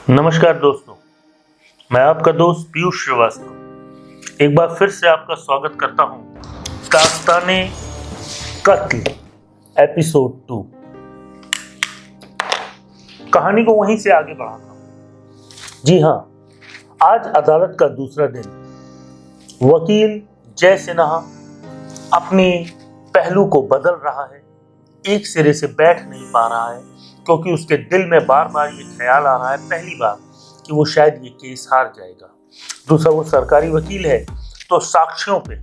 नमस्कार दोस्तों, मैं आपका दोस्त पीयूष श्रीवास्तव एक बार फिर से आपका स्वागत करता हूं दास्ताने कत्ल एपिसोड 2। कहानी को वहीं से आगे बढ़ाता हूं। जी हां, आज अदालत का दूसरा दिन। वकील जय सिन्हा अपने पहलू को बदल रहा है, एक सिरे से बैठ नहीं पा रहा है क्योंकि उसके दिल में बार बार ये ख्याल आ रहा है पहली बार कि वो शायद ये केस हार जाएगा। दूसरा, वो सरकारी वकील है तो साक्ष्यों पे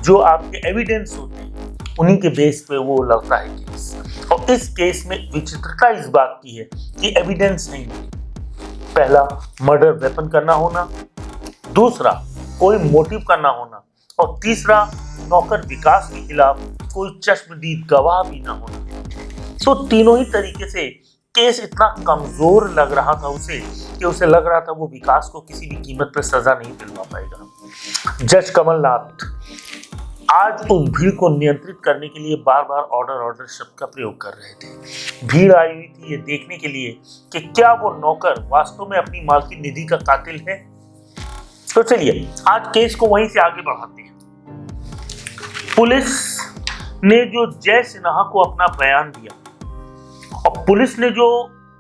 जो आपके एविडेंस होते हैं उन्हीं के बेस पे वो लड़ता है केस। और इस केस में विचित्रता इस बात की है कि एविडेंस नहीं है। पहला, मर्डर वेपन का ना होना, दूसरा कोई मोटिव का ना होना, और तीसरा नौकर विकास के खिलाफ कोई चश्मदीद गवाह भी ना होना। तो तीनों ही तरीके से केस इतना कमजोर लग रहा था उसे कि उसे लग रहा था वो विकास को किसी भी कीमत पर सजा नहीं दिलवा पाएगा। जज कमलनाथ आज उस भीड़ को नियंत्रित करने के लिए बार बार ऑर्डर शब्द का प्रयोग कर रहे थे। भीड़ आई हुई थी ये देखने के लिए कि क्या वो नौकर वास्तव में अपनी मालकिन निधि का कातिल है। तो चलिए आज केस को वहीं से आगे बढ़ाते हैं। पुलिस ने जो जय सिन्हा को अपना बयान दिया और पुलिस ने जो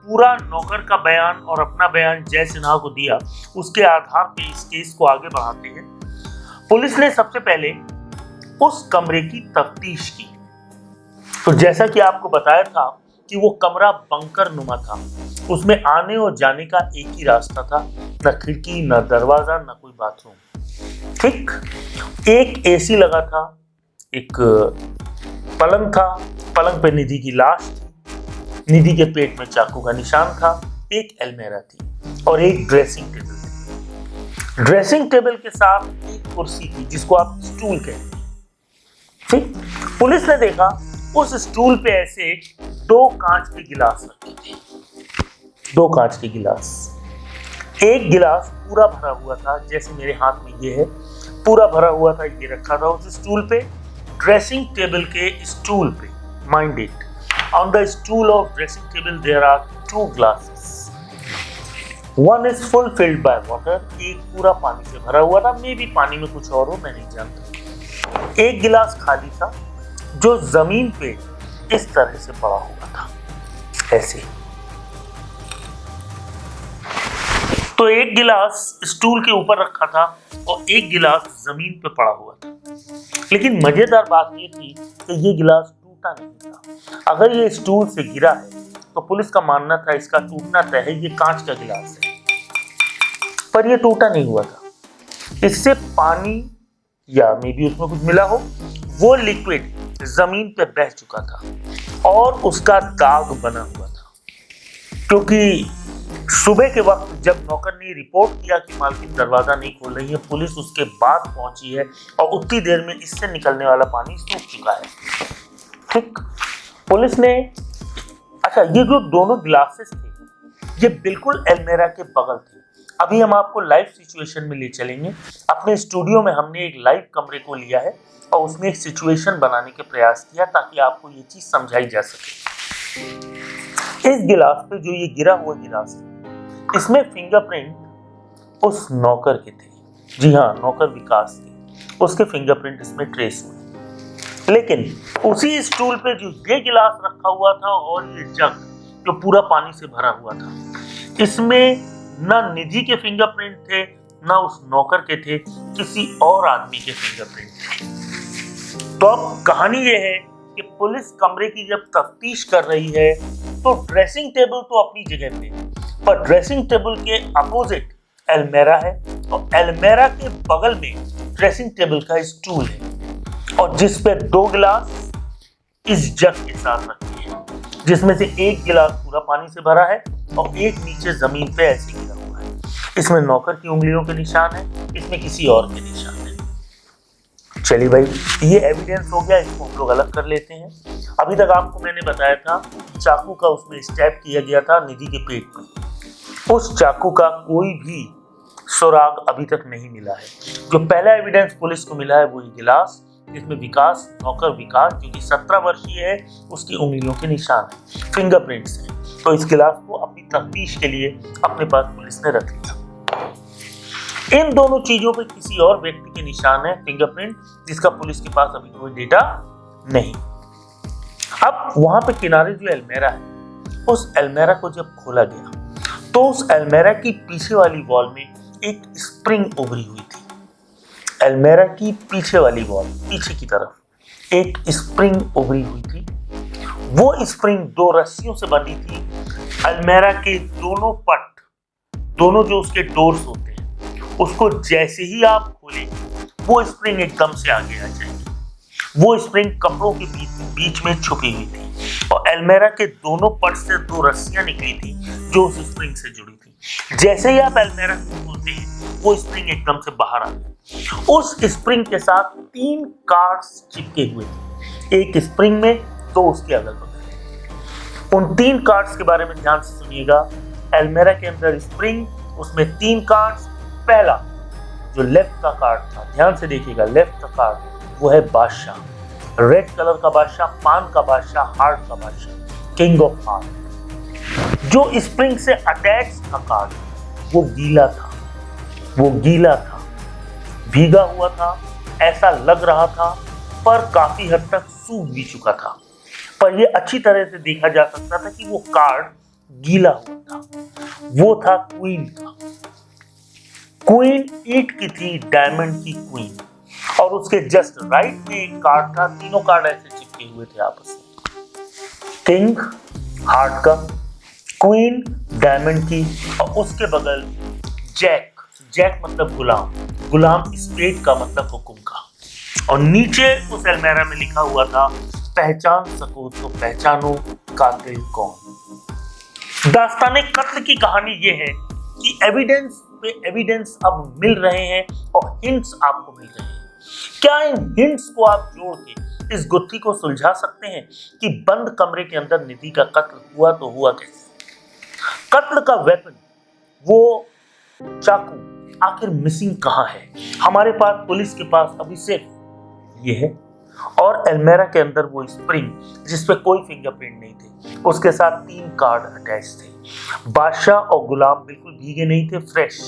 पूरा नौकर का बयान और अपना बयान जय सिन्हा को दिया, उसके आधार पे इस केस को आगे बढ़ाते हैं। पुलिस ने सबसे पहले उस कमरे की तफ्तीश की। तो जैसा कि आपको बताया था कि वो कमरा बंकर नुमा था, उसमें आने और जाने का एक ही रास्ता था, न खिड़की, न दरवाजा, न कोई बाथरूम। ठीक, एक एसी लगा था, एक पलंग था, पलंग पे निधि की लाश थी, निधि के पेट में चाकू का निशान था, एक अलमीरा थी और एक ड्रेसिंग टेबल थी। ड्रेसिंग टेबल के साथ एक कुर्सी थी जिसको आप स्टूल कहते हैं। ठीक, पुलिस ने देखा उस स्टूल पे ऐसे दो कांच के गिलास रखे थे, दो कांच के गिलास। एक गिलास पूरा भरा हुआ था, जैसे मेरे हाथ में ये है, पूरा भरा हुआ था, ये रखा था उस स्टूल पे, ड्रेसिंग टेबल के स्टूल पे। Mind it, on the stool of dressing table there are two glasses. One is full filled by water, एक पूरा पानी से भरा हुआ था, मे भी पानी में कुछ और हो, मैं नहीं जानता। एक गिलास खाली था जो जमीन पे इस तरह से पड़ा हुआ था, ऐसे। तो एक गिलास स्टूल के ऊपर रखा था और एक गिलास जमीन पे पड़ा हुआ था। लेकिन मजेदार बात ये थी कि ये गिलास टूटा नहीं था। अगर ये स्टूल से गिरा है तो पुलिस का मानना था इसका टूटना तय है, ये कांच का गिलास है, पर ये टूटा नहीं हुआ था। इससे पानी या मे बी उसमें कुछ मिला हो, वो लिक्विड जमीन पे बह चुका था और उसका दाग बना हुआ था। क्योंकि सुबह के वक्त जब नौकर ने रिपोर्ट किया कि मालकिन दरवाजा नहीं खोल रही है, पुलिस उसके बाद पहुंची है और उतनी देर में इससे निकलने वाला पानी सूख चुका है। ठीक, पुलिस ने, अच्छा, ये जो दोनों ग्लासेस थे ये बिल्कुल अलमीरा के बगल थे। अभी हम आपको लाइव सिचुएशन में ले चलेंगे। अपने स्टूडियो में हमने एक लाइव कमरे को लिया है और उसमें एक सिचुएशन बनाने के प्रयास किया ताकि आपको ये चीज समझाई जा सके। इस गिलास पे जो ये गिरा हुआ गिलास है, इसमें फिंगरप्रिंट उस नौकर के थे। जी हाँ, नौकर विकास थे, उसके फिंगरप्रिंट इसमें ट्रेस हुए। लेकिन उसी स्टूल पे जो ये गिलास रखा हुआ था और ये जग जो पूरा पानी से भरा हुआ था, इसमें ना निधि के फिंगरप्रिंट थे, ना उस नौकर के थे, किसी और आदमी के फिंगरप्रिंट थे। तो अब कहानी ये है कि पुलिस कमरे की जब तफ्तीश कर रही है तो ड्रेसिंग टेबल तो अपनी जगह पे, पर ड्रेसिंग टेबल के अपोजिट अलमीरा है और अलमीरा के बगल में ड्रेसिंग टेबल का स्टूल है और जिस पे दो गिलास इस जग के साथ रखे हैं, जिसमें से एक गिलास पूरा पानी से भरा है और एक नीचे जमीन पे ऐसे गिरा हुआ है। इसमें नौकर की उंगलियों के निशान है, इसमें किसी और के निशान है। चलिए भाई, ये एविडेंस हो गया, इसको हम लोग अलग कर लेते हैं। अभी तक आपको मैंने बताया था चाकू का उसमें स्टैब किया गया था निधि के पेट में। उस चाकू का कोई भी सुराग अभी तक नहीं मिला है। जो पहला एविडेंस पुलिस को मिला है वो ये गिलास, जिसमें नौकर विकास जो कि 17 वर्षीय है, उसकी उंगलियों के निशान है, फिंगरप्रिंट्स हैं। तो इस गिलास को अपनी तफ्तीश के लिए अपने पास पुलिस ने रख लिया। इन दोनों चीजों पे किसी और व्यक्ति के निशान है, फिंगरप्रिंट, जिसका पुलिस के पास अभी कोई डेटा नहीं। अब वहां पे किनारे जो अलमीरा है, उस अलमीरा को जब खोला गया तो उस अलमीरा की पीछे वाली वॉल में एक स्प्रिंग उभरी हुई थी। अलमीरा की पीछे वाली वॉल, पीछे की तरफ एक स्प्रिंग उभरी हुई थी। वो स्प्रिंग 2 रस्सियों से बनी थी। अलमीरा के दोनों पट, दोनों जो उसके डोर्स होते हैं, उसको जैसे ही आप खोलें वो स्प्रिंग एकदम से आगे आ जाएगी। वो स्प्रिंग कपड़ों के बीच में छुपी हुई थी और अलमीरा के दोनों पट से 2 रस्सियां निकली थी जो उस स्प्रिंग से जुड़ी थी। जैसे ही आप अलमीरा को खोलते हैं वो स्प्रिंग एकदम से बाहर आ गई। उस स्प्रिंग के साथ 3 कार्ड्स चिपके हुए थे, एक स्प्रिंग में, 2 उसके अगल बगल। उन 3 कार्ड्स के बारे में ध्यान से सुनिएगा। अलमीरा के अंदर स्प्रिंग, उसमें 3 कार्ड्स। पहला जो लेफ्ट का कार्ड था, ध्यान से देखिएगा, लेफ्ट का कार्ड वो है बादशाह, रेड कलर का बादशाह, पान का बादशाह, हार्ट का बादशाह, किंग ऑफ हार्ट। जो स्प्रिंग से अटैच था कार्ड, वो गीला था, वो गीला था, भीगा हुआ था, ऐसा लग रहा था, पर काफी हद तक सूख भी चुका था। पर यह अच्छी तरह से देखा जा सकता था कि वो कार्ड गीला हुआ था। वो था क्वीन का। क्वीन ईट की थी, डायमंड की क्वीन। और उसके जस्ट राइट में एक कार्ड था, तीनों कार्ड ऐसे चिपके हुए थे आपस में, किंग हार्ट का, क्वीन डायमंड की, और उसके बगल जैक, जैक मतलब गुलाम, गुलाम स्पेड का मतलब हुक्म का। और नीचे उस अलमीरा में लिखा हुआ था, पहचान सको तो पहचानो कातिल कौन। दास्ताने कत्ल की कहानी ये है कि एविडेंस पे एविडेंस अब मिल रहे हैं और हिंट्स आपको मिल रहे हैं। क्या इन हिंट्स को आप जोड़ के इस गुत्थी को सुलझा सकते हैं कि बंद कमरे के अंदर निधि का कत्ल हुआ तो हुआ कैसे? कत्ल का वेपन, वो चाकू, आखिर मिसिंग कहां है? हमारे पास, पुलिस के पास अभी सिर्फ ये है, और अलमीरा के अंदर वो स्प्रिंग जिसपे कोई फिंगरप्रिंट नहीं थे, उसके साथ 3 कार्ड अटैच थे। बादशाह और गुलाम बिल्कुल भीगे नहीं थे, फ्रेश।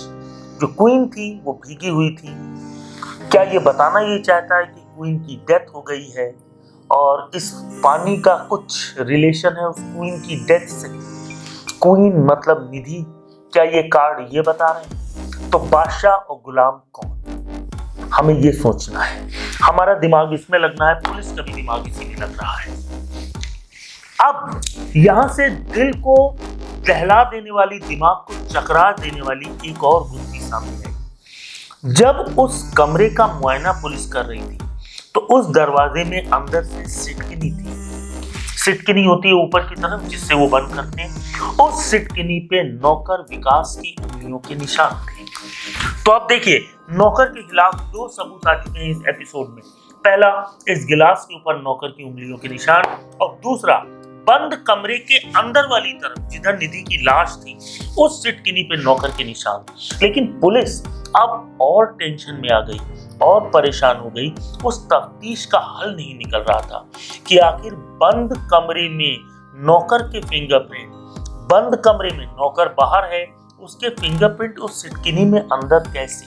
जो क्वीन थी वो भीगी हुई थी। क्या ये बताना ये चाहता है कि क्वीन की डेथ हो गई है और इस पानी का कुछ रिलेशन है उस क्वीन की डेथ से? क्वीन मतलब निधि, क्या ये कार्ड ये बता रहे हैं? तो बादशाह और गुलाम कौन? हमें ये सोचना है, हमारा दिमाग इसमें लगना है, पुलिस का भी दिमाग इसी में लग रहा है। अब यहां से दिल को दहला देने वाली, दिमाग को चकरा देने वाली एक और गुत्थी सामने आई। जब उस कमरे का मुआयना पुलिस कर रही थी तो उस दरवाजे में अंदर से सिटकिनी थी। सिटकिनी होती है ऊपर की तरफ जिससे वो बंद करते हैं। उस सिटकिनी पे नौकर विकास की उंगलियों के निशान थे। तो अब देखिए, नौकर के खिलाफ 2 सबूत आ चुके हैं इस एपिसोड में। पहला, इस गिलास के ऊपर नौकर की उंगलियों के निशान, और दूसरा, बंद कमरे के अंदर वाली तरफ जिधर निधि की लाश थी उस सिटकिनी पे नौकर के निशान। लेकिन पुलिस अब और टेंशन में आ गई और परेशान हो गई। उस तफ्तीश का हल नहीं निकल रहा था कि आखिर बंद कमरे में नौकर के फिंगरप्रिंट, बंद कमरे में नौकर बाहर है, उसके फिंगरप्रिंट उस सिटकिनी में अंदर कैसे?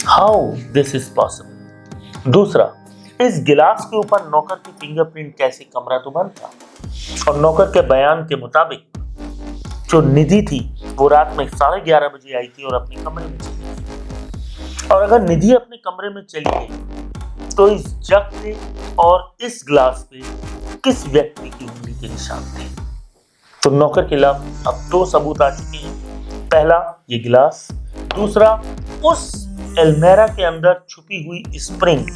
How this is possible. दूसरा, इस गिलास के ऊपर नौकर की फिंगरप्रिंट कैसे? कमरा तो बंद था और नौकर के बयान के मुताबिक जो निधि थी वो रात में 11:30 बजे आई थी और अपने कमरे में चली गई। और अगर निधि अपने कमरे में चली गई तो इस जग पे और इस ग्लास पे किस व्यक्ति की उंगली के निशान थे? तो नौकर के खिलाफ अब 2 सबूत आ चुके हैं। पहला, ये गिलास, दूसरा, उस अलमीरा के अंदर छुपी हुई स्प्रिंग,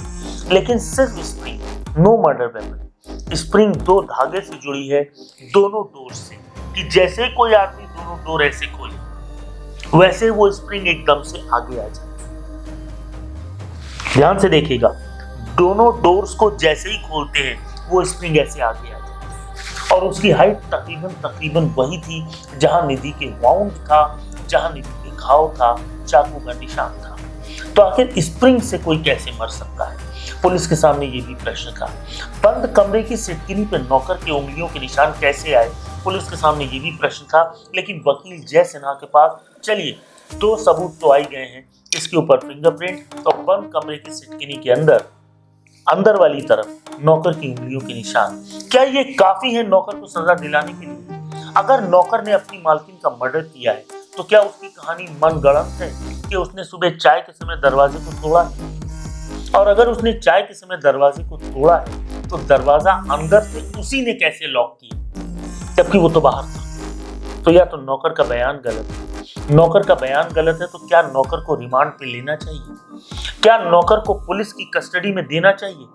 लेकिन सिर्फ spring, no murder weapon. Spring 2 धागे से जुड़ी है दोनों डोर से, कि जैसे कोई आदमी दोनों डोर ऐसे खोले वैसे वो स्प्रिंग एकदम से आगे आ जाए। ध्यान से देखिएगा, दोनों डोर्स को जैसे ही खोलते हैं वो स्प्रिंग ऐसे आगे आ जाए। और उसकी हाइट तकरीबन वही थी जहां निधि के वाउंड था, जहां निधि के घाव था, चाकू का निशान था। तो आखिर स्प्रिंग से कोई कैसे मर सकता है? पुलिस के सामने ये भी प्रश्न था। बंद कमरे की सिटकिनी पे नौकर की उंगलियों के निशान कैसे आए? पुलिस के सामने ये भी प्रश्न था, लेकिन वकील जय सिन्हा के पास चलिए 2 सबूत तो आ ही गए हैं, इसके ऊपर फिंगरप्रिंट तो बंद कमरे की सिटकिनी के अंदर वाली तरफ नौकर की उंगलियों के निशान। क्या ये काफी है नौकर को सजा दिलाने के लिए? अगर नौकर ने अपनी मालकिन का मर्डर किया है तो क्या उसकी कहानी मनगढ़ंत है कि उसने सुबह चाय के समय दरवाजे को तोड़ा है? और अगर उसने चाय के समय दरवाजे को तोड़ा है तो दरवाजा अंदर से उसी ने कैसे लॉक किया जबकि वो तो बाहर था? तो या तो नौकर का बयान गलत है। नौकर का बयान गलत है तो क्या नौकर को रिमांड पे लेना चाहिए? क्या नौकर को पुलिस की कस्टडी में देना चाहिए?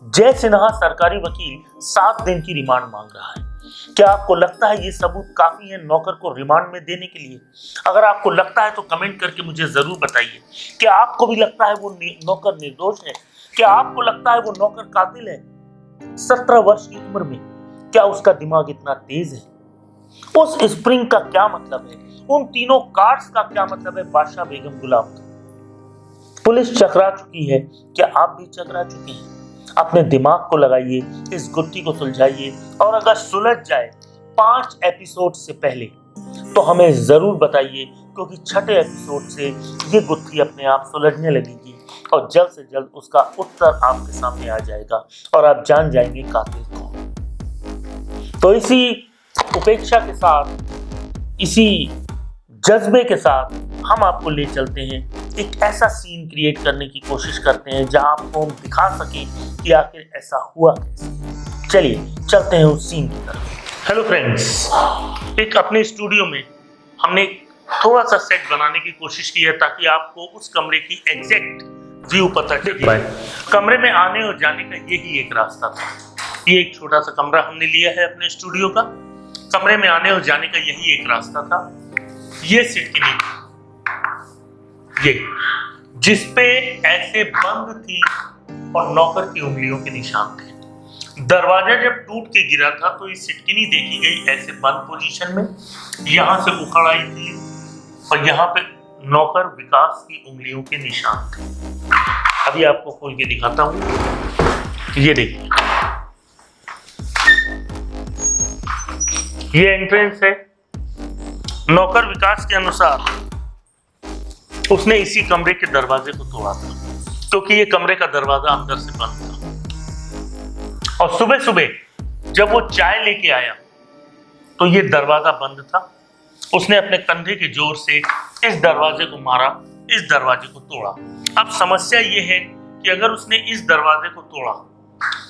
जय सिन्हा सरकारी वकील 7 दिन की रिमांड मांग रहा है। क्या आपको लगता है ये सबूत काफी है नौकर को रिमांड में देने के लिए? अगर आपको लगता है तो कमेंट करके मुझे जरूर बताइए। क्या आपको भी लगता है वो नौकर निर्दोष है? क्या आपको लगता है वो नौकर कातिल है? 17 वर्ष की उम्र में क्या उसका दिमाग इतना तेज है? उस स्प्रिंग का क्या मतलब है? उन तीनों कार्ड्स का क्या मतलब है बादशाह बेगम गुलाम का? पुलिस चकरा चुकी है, क्या आप भी चकरा चुके हैं? अपने दिमाग को लगाइए, इस गुत्थी को सुलझाइए और अगर सुलझ जाए 5 एपिसोड से पहले तो हमें जरूर बताइए, क्योंकि 6ठे एपिसोड से ये गुत्थी अपने आप सुलझने लगेगी और जल्द से जल्द उसका उत्तर आपके सामने आ जाएगा और आप जान जाएंगे कातिल कौन। तो इसी उपेक्षा के साथ, इसी जज्बे के साथ हम आपको ले चलते हैं, एक ऐसा सीन क्रिएट करने की कोशिश करते हैं जहां आपको हम दिखा सकें कि आखिर ऐसा हुआ कैसे। चलिए चलते हैं उस सीन की तरफ। हेलो फ्रेंड्स, एक अपने स्टूडियो में हमने थोड़ा सा सेट बनाने की कोशिश की है ताकि आपको उस कमरे की एग्जैक्ट व्यू पता चल जाए। कमरे में आने और जाने का यही एक रास्ता था। ये एक छोटा सा कमरा हमने लिया है अपने स्टूडियो का। कमरे में आने और जाने का यही एक रास्ता था। ये सिटकिनी, ये जिसपे ऐसे बंद थी और नौकर की उंगलियों के निशान थे। दरवाजा जब टूट के गिरा था तो ये सिटकिनी देखी गई ऐसे बंद पोजीशन में, यहां से उखड़ आई थी और यहाँ पे नौकर विकास की उंगलियों के निशान थे। अभी आपको खोल के दिखाता हूं। ये देखिए, ये एंट्रेंस है। नौकर विकास के अनुसार उसने इसी कमरे के दरवाजे को तोड़ा था क्योंकि ये कमरे का दरवाजा अंदर से बंद था और सुबह सुबह जब वो चाय लेके आया तो ये दरवाजा बंद था। उसने अपने कंधे के जोर से इस दरवाजे को मारा, इस दरवाजे को तोड़ा। अब समस्या ये है कि अगर उसने इस दरवाजे को तोड़ा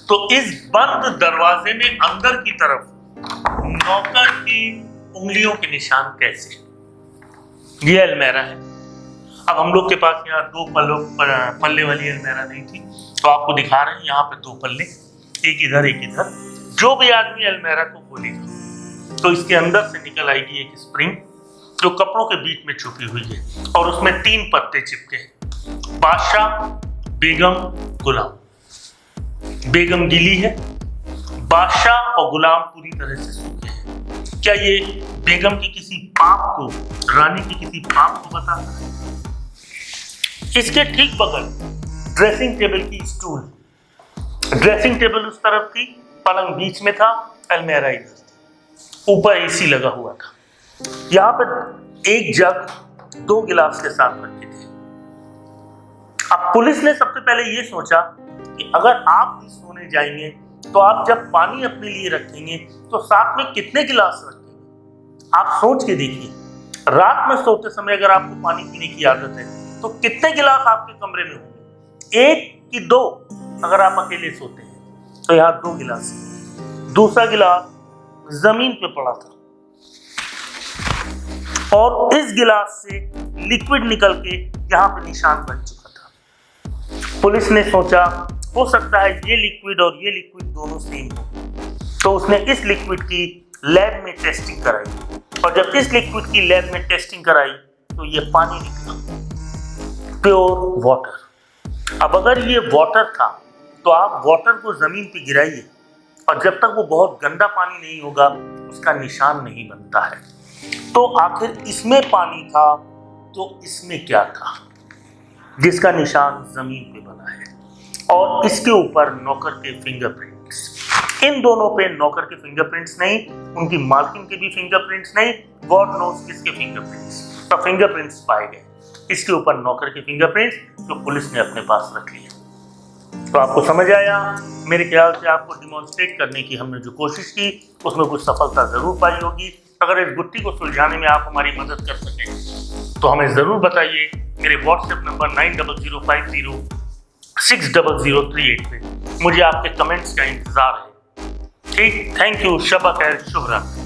तो इस बंद दरवाजे में अंदर की तरफ नौकर की उंगलियों के निशान कैसे? ये अलमीरा है। अब हम लोग के पास यहाँ 2 पल्ले वाली अलमीरा नहीं थी, तो आपको दिखा रहे हैं यहाँ पे 2 पल्ले, एक इधर एक इधर। जो भी आदमी अलमीरा को खोलेगा तो इसके अंदर से निकल आएगी एक स्प्रिंग जो कपड़ों के बीच में छुपी हुई है और उसमें 3 पत्ते चिपके हैं। बादशाह, बेगम, गुलाम। बेगम गीली है, बादशाह और गुलाम पूरी तरह से सूखे हैं। क्या ये बेगम की किसी पाप को, रानी की किसी पाप को बताता है? इसके ठीक बगल ड्रेसिंग टेबल की स्टूल। ड्रेसिंग टेबल उस तरफ थी, पलंग बीच में था, अलमीरा इधर थी, ऊपर एसी लगा हुआ था। यहाँ पर एक जग 2 गिलास के साथ रखे थे। अब पुलिस ने सबसे पहले ये सोचा कि अगर आप भी सोने जाएंगे तो आप जब पानी अपने लिए रखेंगे तो साथ में कितने गिलास रखेंगे? आप सोच के देखिए, रात में सोते समय अगर आपको पानी पीने की आदत है तो कितने गिलास आपके कमरे में होंगे? 1 कि 2? अगर आप अकेले सोते हैं तो यहाँ 2 गिलास। दूसरा गिलास जमीन पे पड़ा था और इस गिलास से लिक्विड निकल के यहाँ पे निशान बन चुका था। पुलिस ने सोचा हो सकता है ये लिक्विड और ये लिक्विड दोनों सेम हो, तो उसने इस लिक्विड की लैब में टेस्टिंग कराई और जब इस लिक्विड की लैब में टेस्टिंग कराई तो ये पानी निकला, प्योर वाटर। अब अगर ये वाटर था तो आप वाटर को जमीन पे गिराइए और जब तक वो बहुत गंदा पानी नहीं होगा उसका निशान नहीं बनता है। तो आखिर इसमें पानी था तो इसमें क्या था जिसका निशान जमीन पे बना है और इसके ऊपर नौकर के फिंगरप्रिंट्स? इन दोनों पे नौकर के फिंगरप्रिंट्स नहीं, उनकी मालकिन के भी फिंगरप्रिंट्स नहीं, गॉड नोस किसके फिंगरप्रिंट्स, तो फिंगरप्रिंट्स पाए गए। इसके ऊपर नौकर के फिंगरप्रिंट्स जो पुलिस ने अपने पास रख लिए। तो आपको समझ आया? मेरे ख्याल से आपको डिमॉन्स्ट्रेट करने की हमने जो कोशिश की उसमें कुछ सफलता जरूर पाई होगी। अगर इस गुत्थी को सुलझाने में आप हमारी मदद कर सकें तो हमें जरूर बताइए। मेरे व्हाट्सएप नंबर 9005060038 पे मुझे आपके कमेंट्स का इंतजार है। ठीक, थैंक यू, शब खैर, शुभ रात्रि।